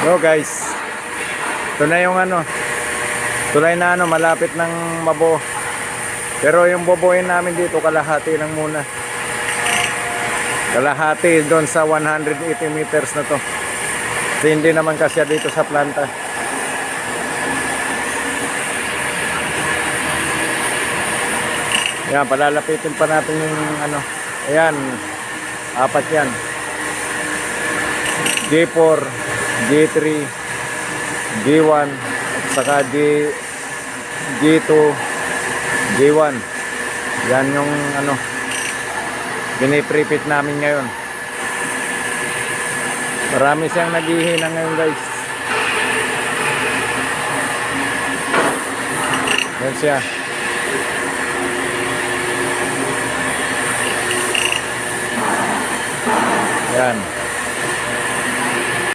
So guys, ito na yung tulay na malapit ng mabuo. Pero yung bubuin namin dito, kalahati lang muna. Kalahati doon sa 180 meters na to. Kasi hindi naman kasya dito sa planta. Yan, palalapitin pa natin yung ayan, apat yan. G4, G3, G1, saka G2, G1. Yan yung piniprepit namin ngayon. Marami siyang naghihina ngayon, guys. Yan siya. Yan.